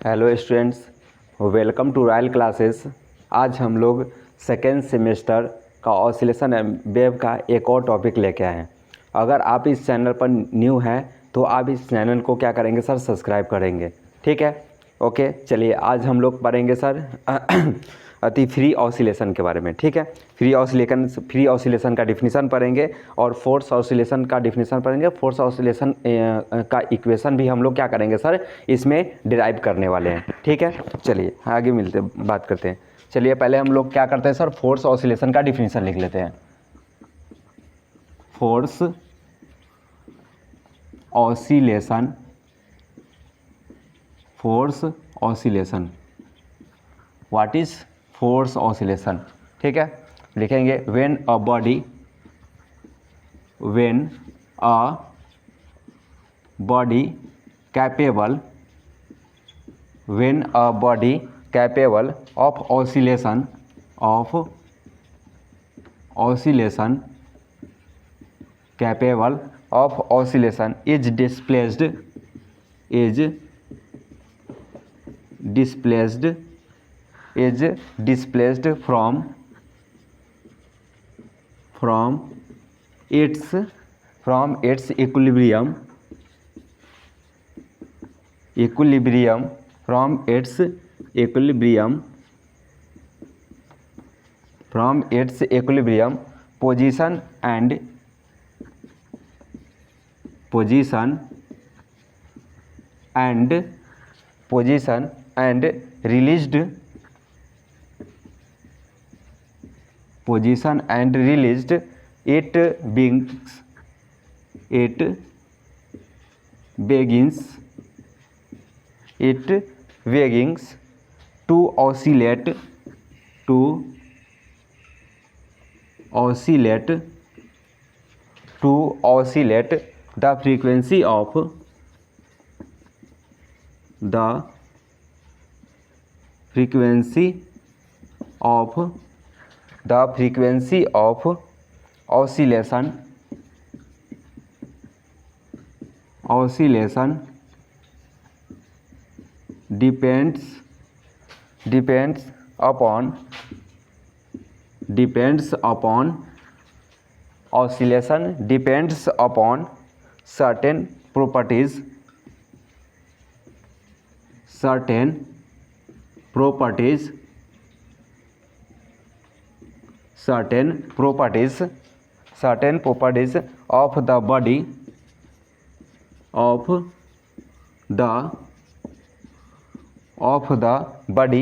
Hello students, welcome to royal classes. आज हम लोग सेकेंड सेमेस्टर का ऑसिलेशन एंड वेव का एक और टॉपिक लेके आए हैं। अगर आप इस चैनल पर न्यू हैं तो आप इस चैनल को क्या करेंगे सर, सब्सक्राइब करेंगे। ठीक है, ओके। चलिए आज हम लोग पढ़ेंगे सर अति फ्री ऑसिलेशन के बारे में। ठीक है, फ्री ऑसिलेशन का डिफिनीसन पढ़ेंगे और फोर्स ऑसिलेशन का डिफिनीसन पढ़ेंगे। फोर्स ऑसिलेशन का इक्वेशन भी हम लोग क्या करेंगे सर, इसमें डिराइव करने वाले हैं। ठीक है, चलिए आगे बात करते हैं। चलिए पहले हम लोग क्या करते हैं सर, फोर्स ऑसिलेशन का डिफिनीसन लिख लेते हैं। Force oscillation, what is force oscillation. ठीक है, लिखेंगे when a body capable of oscillation is displaced from its equilibrium position and released it begins to oscillate the frequency of oscillation depends upon certain properties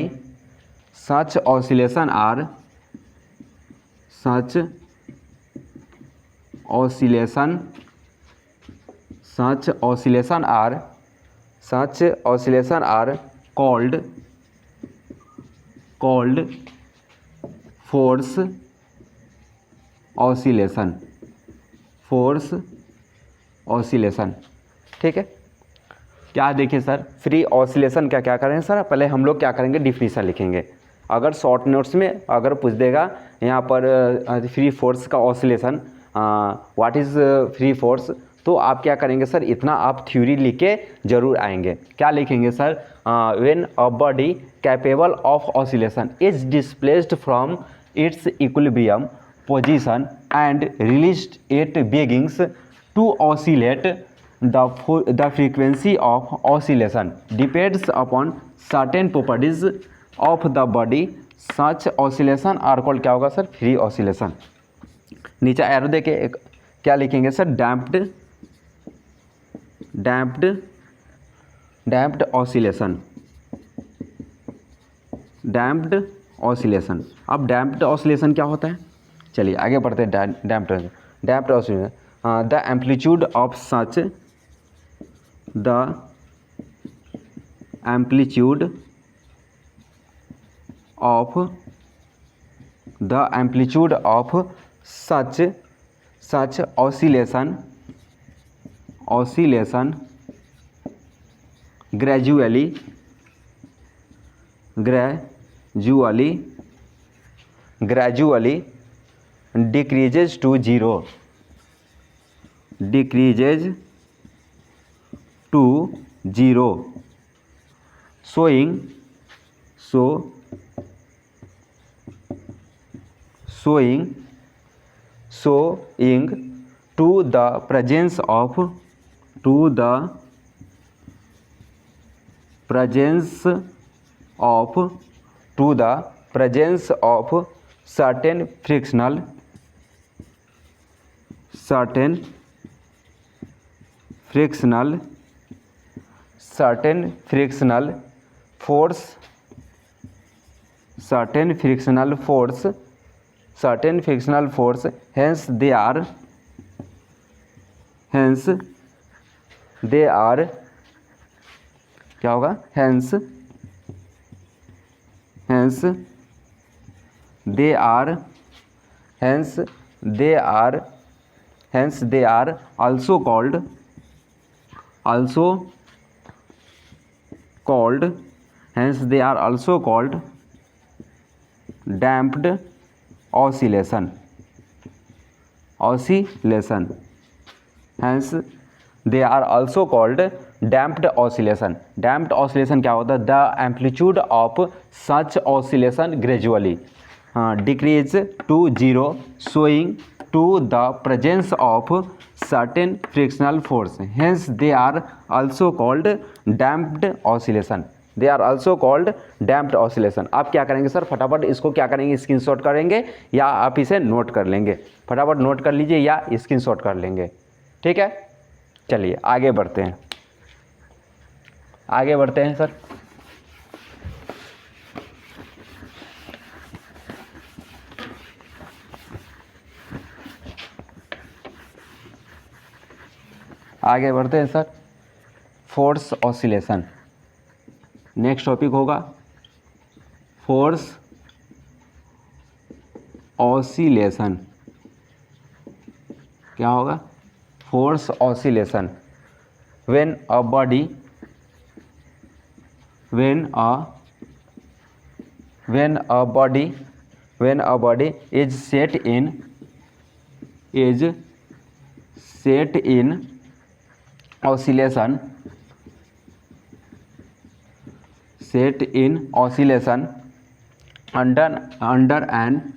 of the body such oscillation are called force oscillation। ठीक है, क्या देखिए sir, free oscillation क्या क्या करेंगे sir, पहले हम लोग क्या करेंगे, डिफिनीशन लिखेंगे। अगर शॉर्ट नोट्स में अगर पूछ देगा यहाँ पर फ्री फोर्स का oscillation, what is free force, तो आप क्या करेंगे सर, इतना आप थ्योरी लिख के जरूर आएंगे। क्या लिखेंगे sir, when a body capable of oscillation is displaced from its equilibrium position and released it begins to oscillate the frequency of oscillation depends upon certain properties of the body such oscillation are called, क्या होगा sir, free oscillation. नीचे arrow देके क्या लिखेंगे sir, damped oscillation. अब damped oscillation क्या होता है, चलिए आगे बढ़ते हैं। Damped oscillation, the amplitude of such such oscillation gradually decreases to zero showing to the presence of certain frictional force hence they are क्या होगा, hence they are also called damped oscillation. Hence they are also called damped oscillation. Damped oscillation क्या होता है, the amplitude of such oscillation gradually decrease to zero, showing to the presence of certain frictional force. Hence they are also called damped oscillation. आप क्या करेंगे sir, फटाफट इसको क्या करेंगे, स्क्रीनशॉट करेंगे या आप इसे नोट कर लेंगे, फटाफट नोट कर लीजिए या स्क्रीनशॉट कर लेंगे, ठीक है। चलिए आगे बढ़ते हैं सर। आगे बढ़ते हैं sir, force oscillation. Next topic होगा फोर्स ऑसिलेशन। क्या होगा, force oscillation. when a body is set in oscillation under an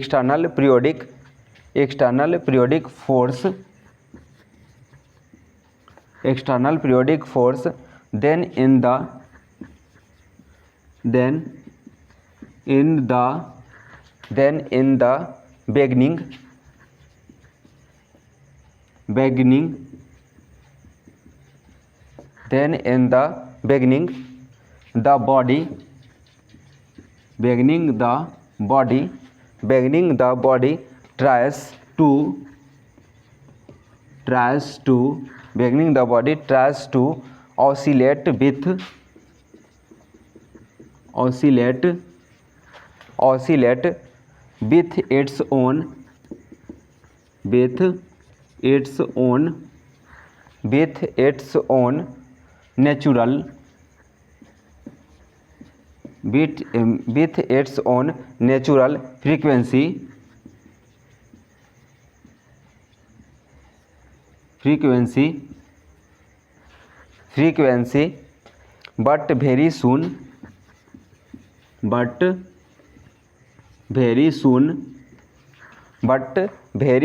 external periodic force, then in the beginning the body tries to oscillate with its own natural frequency but very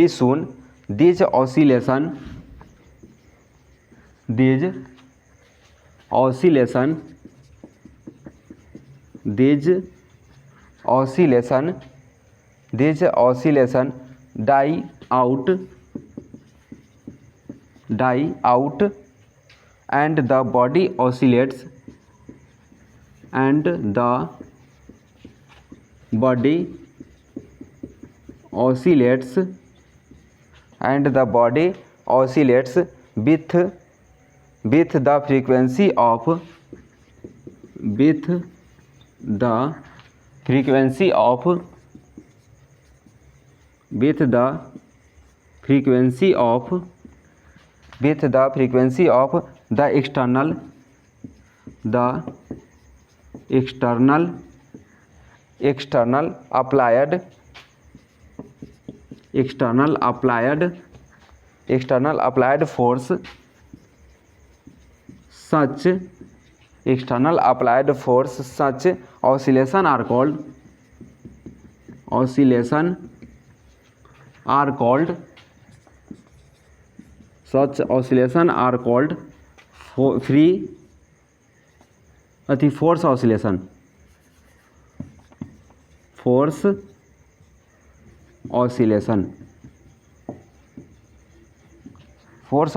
soon these oscillation die out and the body oscillates with the frequency of the external the external applied force, such oscillation are called free force oscillation. Force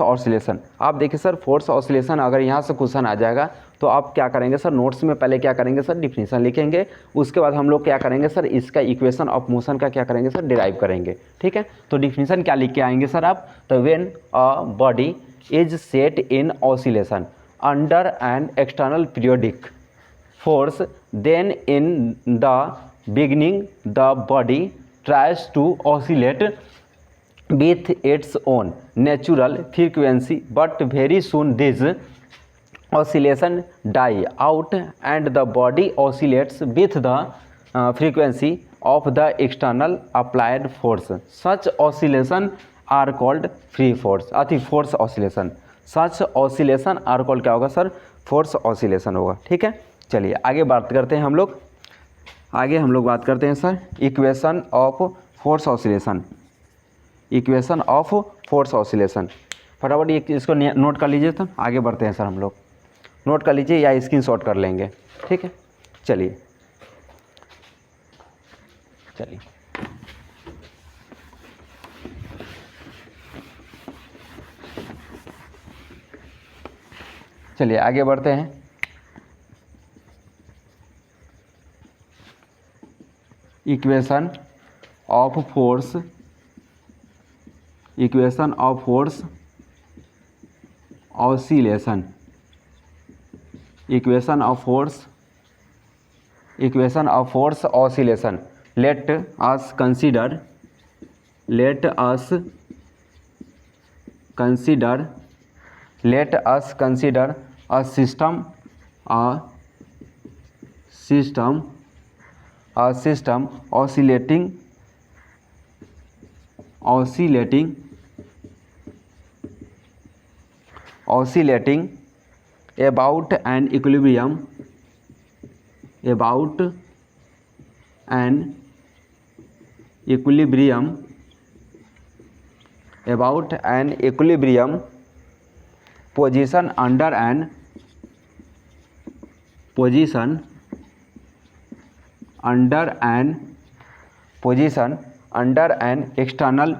oscillation. आप देखिए sir, force oscillation अगर यहाँ से question आ जाएगा तो आप क्या करेंगे सर, नोट्स में पहले क्या करेंगे सर, डिफिनीशन लिखेंगे। उसके बाद हम लोग क्या करेंगे सर, इसका इक्वेशन ऑफ मोशन का क्या करेंगे सर, डिराइव करेंगे। ठीक है, तो डिफिनीशन क्या लिख के आएंगे सर आप, तो when a body is set in oscillation under N external periodic force, then in the beginning the body tries to oscillate with its own natural frequency, but very soon this oscillation die out and the body oscillates with the frequency of the external applied force. Such oscillation are called free force force oscillation. Such oscillation are called क्या होगा sir, force oscillation होगा। ठीक है, चलिए आगे बात करते हैं हम लोग बात करते हैं sir equation of force oscillation. फटाफट ये इसको नोट कर लीजिए, तो आगे बढ़ते हैं सर हम लोग। नोट कर लीजिए या स्क्रीनशॉट कर लेंगे। ठीक है, चलिए आगे बढ़ते हैं। Equation of force oscillation. Equation of force oscillation. Let us consider a system oscillating about an equilibrium position under an external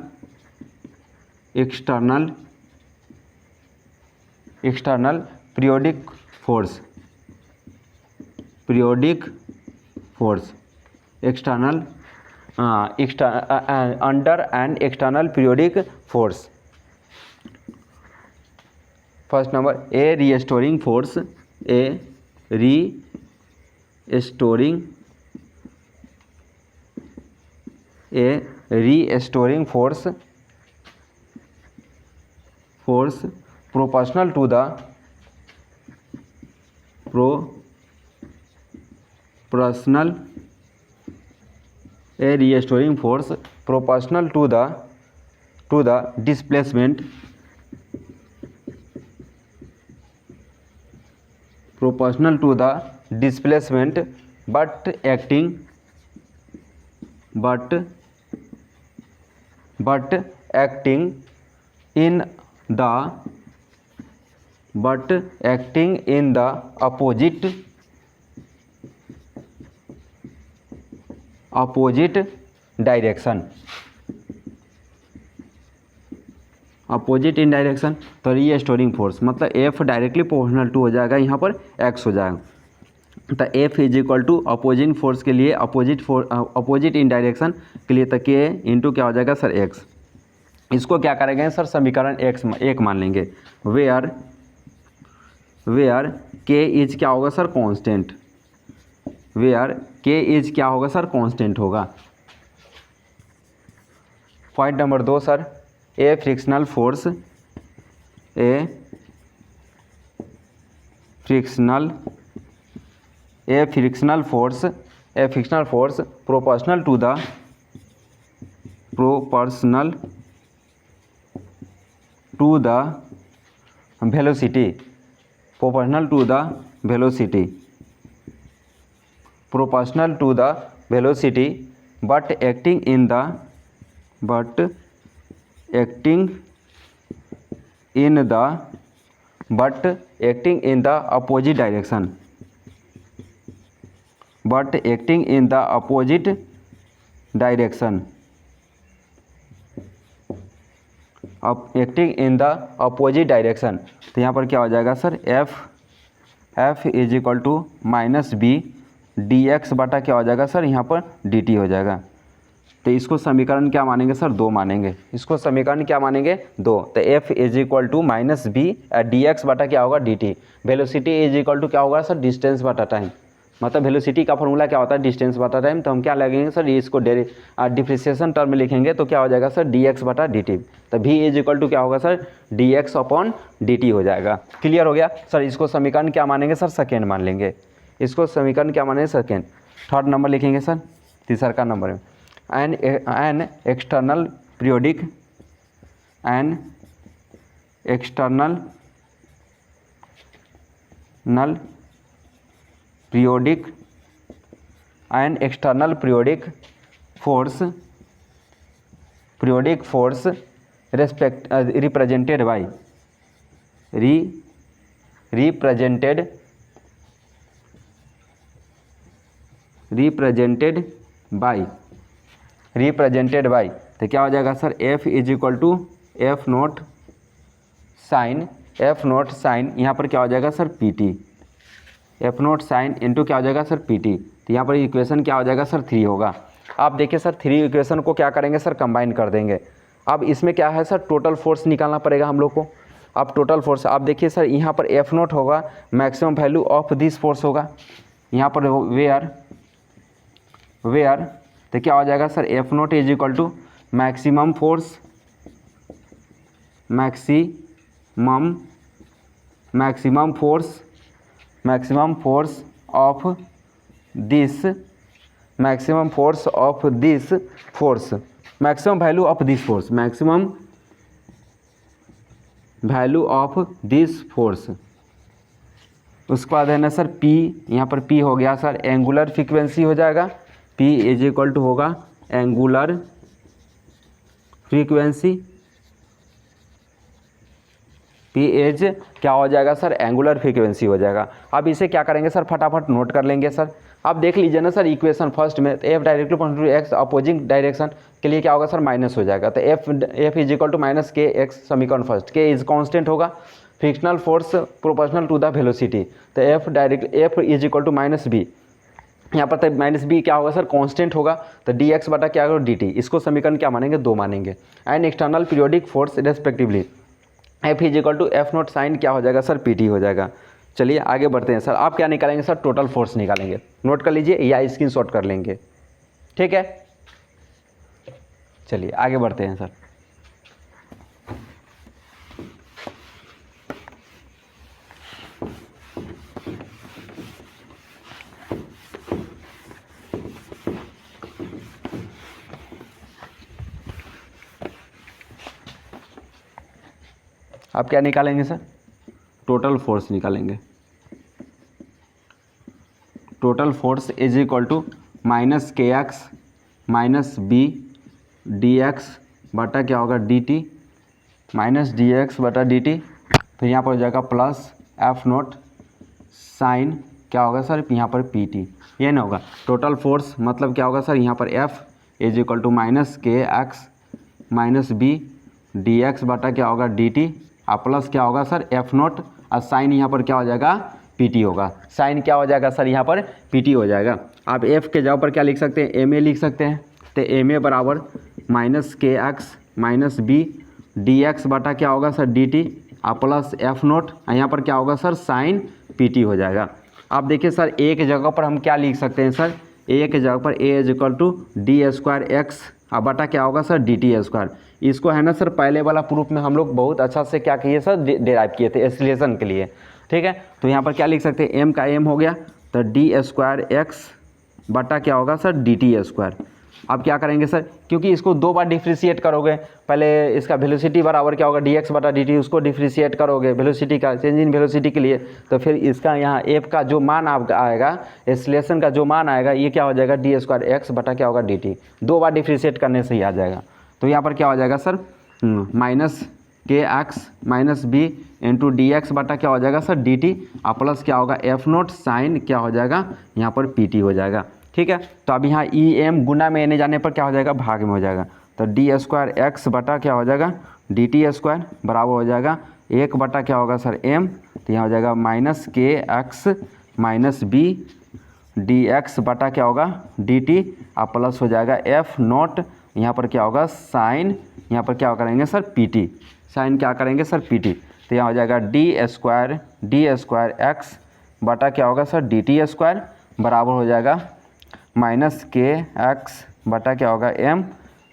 periodic force under an external periodic force. First number, a restoring force proportional to the displacement but acting in the opposite direction. तो restoring force मतलब F directly proportional to हो जाएगा, यहाँ पर x हो जाएगा। तो F is equal to opposing force के लिए अपोजिट इन डायरेक्शन के लिए, तो के इंटू क्या हो जाएगा सर एक्स। इसको क्या करेंगे सर, समीकरण एक मान लेंगे, वेयर के इज क्या होगा sir, constant. Where K is क्या होगा सर, कांस्टेंट होगा। Point number 2 sir, a frictional force frictional force proportional to the velocity but acting in the opposite direction, तो यहाँ पर क्या हो जाएगा sir, F is equal to minus B D X बटा क्या हो जाएगा सर, यहाँ पर डी टी हो जाएगा। तो इसको समीकरण क्या मानेंगे सर, 2 मानेंगे। इसको समीकरण क्या मानेंगे, 2। तो F is equal to minus B D X बटा क्या होगा, D T. Velocity is equal to क्या होगा सर, डिस्टेंस बटा टाइम। मतलब वेलोसिटी का फॉर्मूला क्या होता है, डिस्टेंस बटा टाइम। तो हम क्या लगेंगे सर, इसको डिफ्रेंशिएशन टर्म में लिखेंगे तो क्या हो जाएगा सर, डी एक्स बटा डी टी। तो V इज इक्वल टू क्या होगा sir, D x upon D T हो जाएगा। क्लियर हो गया सर। इसको समीकरण क्या मानेंगे सर, सेकेंड मान लेंगे। इसको समीकरण क्या मानेंगे, सेकेंड। थर्ड नंबर लिखेंगे सर, तीसरा का नंबर में an external periodic periodic force represented by तो क्या हो जाएगा sir, F is equal to F naught sine यहाँ पर क्या हो जाएगा sir, P T. F naught sine into क्या हो जाएगा सर, पी टी। तो यहाँ पर इक्वेशन क्या हो जाएगा सर, 3 होगा। आप देखिए सर, 3 इक्वेशन को क्या करेंगे सर, कंबाइन कर देंगे। अब इसमें क्या है सर, टोटल फोर्स निकालना पड़ेगा हम लोग को। अब टोटल फोर्स आप देखिए सर, यहाँ पर एफ नोट होगा, maximum value of this force होगा। यहाँ पर वेयर तो क्या हो जाएगा sir, F naught is equal to maximum force of this maximum value of this force. उसके बाद है ना सर, P, यहाँ पर P हो गया सर एंगुलर फ्रीक्वेंसी हो जाएगा। P इज इक्वल टू होगा एंगुलर फ्रीक्वेंसी। P एज क्या हो जाएगा सर, एंगुलर फ्रीक्वेंसी हो जाएगा। अब इसे क्या करेंगे सर, फटाफट नोट कर लेंगे सर। अब देख लीजिए ना सर, इक्वेशन फर्स्ट में F directly point to X opposing direction के लिए क्या होगा सर, माइनस हो जाएगा। तो F is equal to minus K X, समीकरण फर्स्ट। के इज कांस्टेंट होगा, frictional force proportional to the velocity. तो F is equal to minus B, यहाँ पर माइनस बी क्या होगा सर, कांस्टेंट होगा। तो डी एक्स बटा क्या होगा, डी टी। इसको समीकरण क्या मानेंगे, 2 मानेंगे। And external periodic force respectively F is equal to F naught sine क्या हो जाएगा सर, पी टी हो जाएगा। चलिए आगे बढ़ते हैं सर। आप क्या निकालेंगे सर, टोटल फोर्स निकालेंगे। नोट कर लीजिए या स्क्रीनशॉट कर लेंगे, ठीक है। चलिए आगे बढ़ते हैं सर। आप क्या निकालेंगे सर, टोटल फोर्स निकालेंगे। Total force is equal to minus K X minus B D X बटा क्या होगा, D T, minus D X बटा डी टी। फिर यहाँ पर हो जाएगा प्लस एफ नोट साइन क्या होगा सर, यहाँ पर पी टी। ये ना होगा टोटल फोर्स, मतलब क्या होगा सर, यहाँ पर F is equal to minus K X minus B D X बटा क्या होगा, डी टी, और प्लस क्या होगा सर, एफ नोट, और साइन यहाँ पर क्या हो जाएगा, पी टी होगा। साइन क्या हो जाएगा सर, यहाँ पर पी टी हो जाएगा। आप एफ के जगह पर क्या लिख सकते हैं, एम ए लिख सकते हैं। तो एम ए बराबर minus K X minus B D X बटा क्या होगा सर, डी टी, और प्लस एफ नोट, यहाँ पर क्या होगा सर, साइन पी टी हो जाएगा। आप देखिए सर, एक जगह पर हम क्या लिख सकते हैं सर, एक जगह पर A is equal to D square X और बटा क्या होगा सर, डी टी स्क्वायर। इसको है ना सर, पहले वाला प्रूफ में हम लोग बहुत अच्छा से क्या किए सर, डेराइव किए थे एक्सीलरेशन के लिए, ठीक ठीक है। तो यहाँ पर क्या लिख सकते हैं, एम का एम हो गया तो डी स्क्वायर एक्स बटा क्या होगा सर डी टी स्क्वायर। अब क्या करेंगे सर, क्योंकि इसको 2 बार डिफ्रेंशिएट करोगे, पहले इसका वेलोसिटी बराबर क्या होगा डी एक्स बटा डी टी, उसको डिफ्रेंशिएट करोगे वेलोसिटी का, चेंज इन वेलोसिटी के लिए, तो फिर इसका यहाँ एफ का जो मान आपका आएगा, एक्सीलरेशन का जो मान आएगा ये क्या हो जाएगा डी स्क्वायर एक्स बटा क्या होगा डी टी। 2 बार डिफ्रेंशिएट करने से ही आ जाएगा। तो यहाँ पर क्या हो जाएगा sir minus K X minus B into D X बटा क्या हो जाएगा सर डी टी, और प्लस क्या होगा एफ नोट साइन क्या हो जाएगा यहाँ पर पी टी हो जाएगा। ठीक है। तो अब यहाँ ई एम गुना में एने जाने पर क्या हो जाएगा भाग में हो जाएगा। तो डी स्क्वायर एक्स बटा क्या हो जाएगा डी टी स्क्वायर बराबर हो जाएगा 1 बटा क्या होगा सर एम, तो यहाँ हो जाएगा minus K X minus B D X बटा क्या होगा डी टी, और प्लस हो जाएगा एफ नोट यहाँ पर क्या होगा साइन, यहाँ पर क्या करेंगे सर पी टी, साइन क्या करेंगे सर पी टी। तो यहाँ हो जाएगा डी स्क्वायर एक्स बटा क्या होगा सर डी टी स्क्वायर बराबर हो जाएगा माइनस के एक्स बटा क्या होगा एम,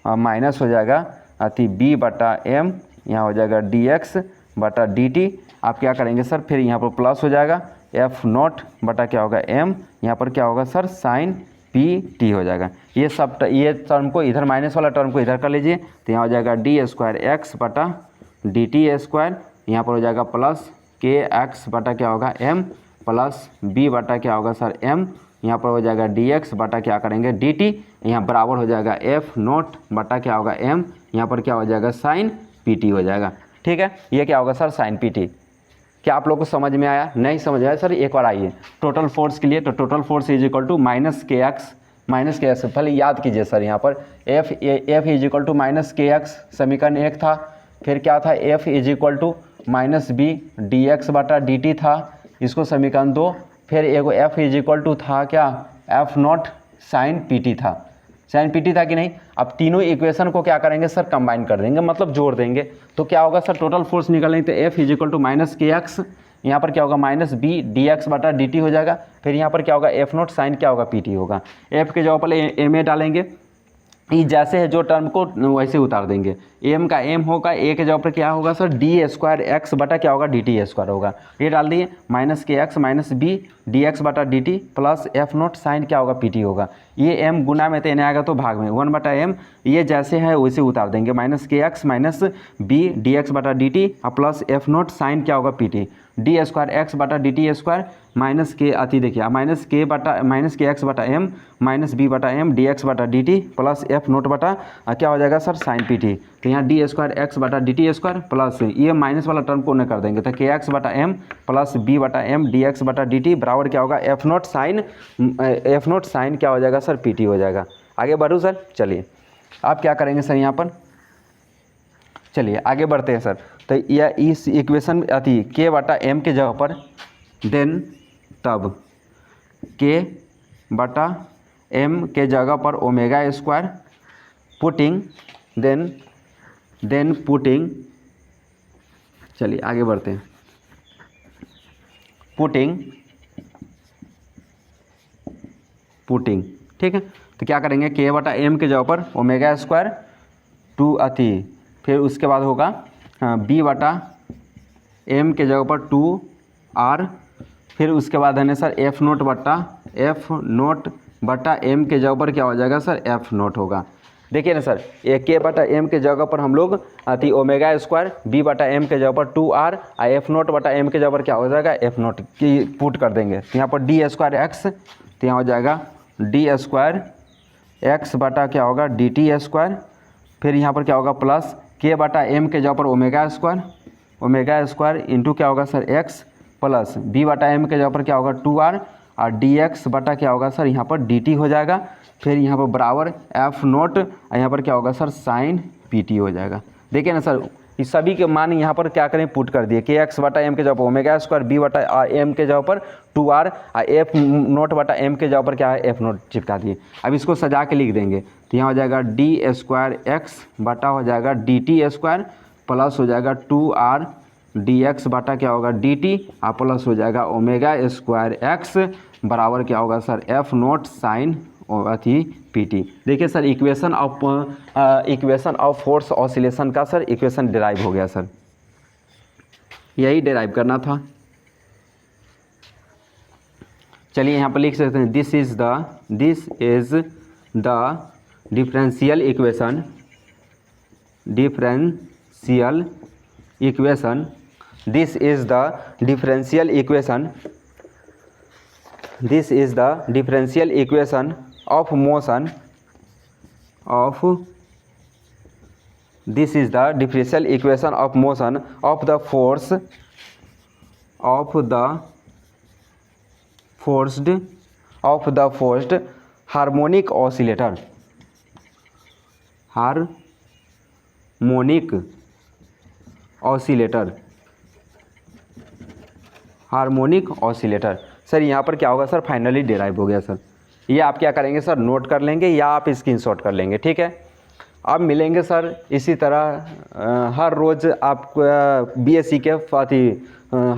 और माइनस हो जाएगा अति बी बटा एम, यहाँ हो जाएगा डी एक्स बटा डी टी। आप क्या करेंगे सर फिर यहाँ पर प्लस हो जाएगा एफ नोट बटा क्या होगा एम, यहाँ पर क्या होगा सर साइन पी टी हो जाएगा। ये सब ये टर्म को इधर माइनस वाला टर्म को इधर कर लीजिए, तो यहाँ हो जाएगा डी स्क्वायर एक्स बटा डी टी स्क्वायर, यहाँ पर हो जाएगा प्लस के एक्स बटा क्या होगा एम प्लस बी बटा क्या होगा सर एम, यहाँ पर हो जाएगा डी एक्स बटा क्या करेंगे डी टी, यहाँ बराबर हो जाएगा एफ नोट बटा क्या होगा एम, यहाँ पर क्या हो जाएगा साइन पी टी हो जाएगा। ठीक है, ये क्या होगा सर साइन पी टी। क्या आप लोग को समझ में आया? नहीं समझ आया सर एक बार आइए टोटल फोर्स के लिए। तो total force is equal to minus K X पहले याद कीजिए सर, यहाँ पर F is equal to minus K X समीकरण 1 था, फिर क्या था F is equal to minus B D X बटा डी टी था, इसको समीकरण 2, फिर एगो एफ इज इक्वल टू था क्या F naught sine P T था, साइन पी टी था कि नहीं। अब तीनों इक्वेशन को क्या करेंगे सर कंबाइन कर देंगे, मतलब जोड़ देंगे, तो क्या होगा सर टोटल फोर्स निकलेंगे तो F is equal to minus K X, यहाँ पर क्या होगा माइनस बी डी एक्स बटा डी टी हो जाएगा, फिर यहाँ पर क्या होगा एफ नोट साइन क्या होगा पी टी होगा, एफ के जगह पर एम ए डालेंगे, ई जैसे है जो टर्म को वैसे उतार देंगे, एम का एम होगा, ए के जगह पर क्या होगा सर डी स्क्वायर एक्स बटा क्या होगा डी टी स्क्वायर होगा, ये डाल दिए minus K X minus B D X बटा D T plus F naught sine क्या होगा पी टी होगा, ये एम गुना में तो एन आएगा तो भाग में 1 बटा एम, ये जैसे है वैसे उतार देंगे, minus K X minus B D X बटा D T plus F naught sine क्या होगा P T, D square X बटा D T square minus K अति देखिए माइनस के एक्स बटा एम माइनस बी बटा एम डी एक्स बटा D T plus F naught बटा क्या हो जाएगा सर साइन पी टी। तो यहाँ डी स्क्वायर एक्स बटा डी टी स्क्वायर प्लस ये माइनस वाला टर्म को न कर देंगे, तो के एक्स बटा एम प्लस बी बटा एम डी एक्स बटा डी टी बराबर क्या होगा एफ नोट साइन क्या हो जाएगा सर पी टी हो जाएगा। आगे बढ़ूँ सर, चलिए आप क्या करेंगे सर यहाँ पर, चलिए आगे बढ़ते हैं सर। तो यह इस इक्वेशन अति के बटा एम के जगह पर देन तब के बटा एम के जगह पर omega square putting then putting, चलिए आगे बढ़ते हैं, पुटिंग ठीक है। तो क्या करेंगे के बटा एम के जगह पर ओमेगा स्क्वायर 2 अति, फिर उसके बाद होगा बी बटा एम के जगह पर 2 आर, फिर उसके बाद है ना सर एफ नोट बटा एम के जगह पर क्या हो जाएगा सर एफ नोट होगा। देखिए ना सर ये के बटा एम के जगह पर हम लोग अति ओमेगा स्क्वायर बी बटा एम के जगह पर 2 आर और एफ नोट बटा एम के जगह पर क्या हो जाएगा एफ नोट की पुट कर देंगे। तो यहाँ पर डी स्क्वायर एक्स, तो यहाँ हो जाएगा डी स्क्वायर एक्स बटा क्या होगा डी टी स्क्वायर, फिर यहाँ पर क्या होगा प्लस के बटा एम के जगह पर ओमेगा स्क्वायर इंटू क्या होगा सर एक्स प्लस बी बटा एम के जगह पर क्या होगा 2r और डी एक्स बटा क्या होगा सर यहाँ पर डी टी हो जाएगा, फिर यहाँ पर बराबर एफ नोट और यहाँ पर क्या होगा सर साइन पी टी हो जाएगा। देखिए ना सर इस सभी के मान यहाँ पर क्या करें पुट कर दिए, के एक्स बटा एम के जगह पर ओमेगा स्क्वायर बी बटा एम के जगह पर 2r और एफ नोट बटा एम के जगह पर क्या है एफ नोट चिपका दिए। अब इसको सजा के लिख देंगे, तो यहाँ हो जाएगा डी स्क्वायर एक्स बटा हो जाएगा डी टी स्क्वायर प्लस हो जाएगा 2r डी एक्स बटा क्या होगा डी टी और प्लस हो जाएगा ओमेगा स्क्वायर एक्स बराबर क्या होगा सर एफ नोट साइन अथी पी टी। देखिए sir equation of force oscillation का सर इक्वेशन डिराइव हो गया सर, यही डिराइव करना था। चलिए यहाँ पर लिख सकते हैं this is the differential equation this is the differential equation of motion this is the differential equation of motion of the forced harmonic oscillator sir यहाँ पर क्या होगा सर, फाइनली डिराइव हो गया सर। ये आप क्या करेंगे सर, नोट कर लेंगे या आप स्क्रीनशॉट कर लेंगे, ठीक है। अब मिलेंगे सर इसी तरह हर रोज़ आप बीएससी के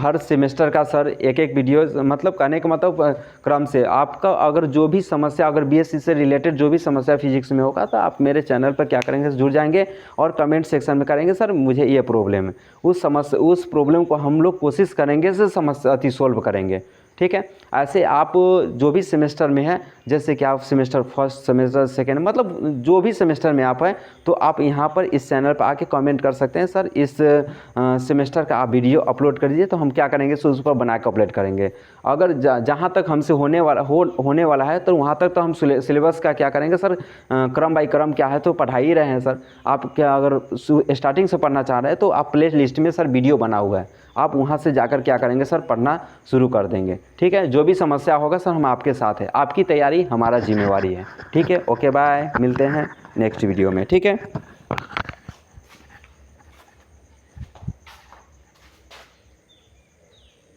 हर सेमेस्टर का सर एक वीडियो, मतलब कहने का मतलब क्रम से आपका अगर जो भी समस्या, अगर बीएससी से रिलेटेड जो भी समस्या फिजिक्स में होगा तो आप मेरे चैनल पर क्या करेंगे, जुड़ जाएंगे और कमेंट सेक्शन में करेंगे सर मुझे ये प्रॉब्लम है, उस प्रॉब्लम को हम लोग कोशिश करेंगे से समस्या सोल्व करेंगे, ठीक है। ऐसे आप जो भी सेमेस्टर में है, जैसे कि आप सेमेस्टर फर्स्ट, सेमेस्टर सेकेंड, मतलब जो भी सेमेस्टर में आप हैं, तो आप यहाँ पर इस चैनल पर आके कमेंट कर सकते हैं सर इस सेमेस्टर का आप वीडियो अपलोड कर दीजिए, तो हम क्या करेंगे सो उस पर बना के अपलोड करेंगे। अगर जहाँ तक हमसे होने वाला है तो वहाँ तक तो हम सिलेबस का क्या करेंगे सर, क्रम बाई क्रम क्या है तो पढ़ा ही रहे हैं सर। आप क्या अगर स्टार्टिंग से पढ़ना चाह रहे हैं तो आप प्ले लिस्ट में सर वीडियो बना हुआ है, आप वहाँ से जाकर क्या करेंगे सर, पढ़ना शुरू कर देंगे, ठीक है। जो भी समस्या होगा सर हम आपके साथ हैं, आपकी तैयारी हमारा जिम्मेवारी है, ठीक है। ओके बाय, मिलते हैं नेक्स्ट वीडियो में, ठीक है।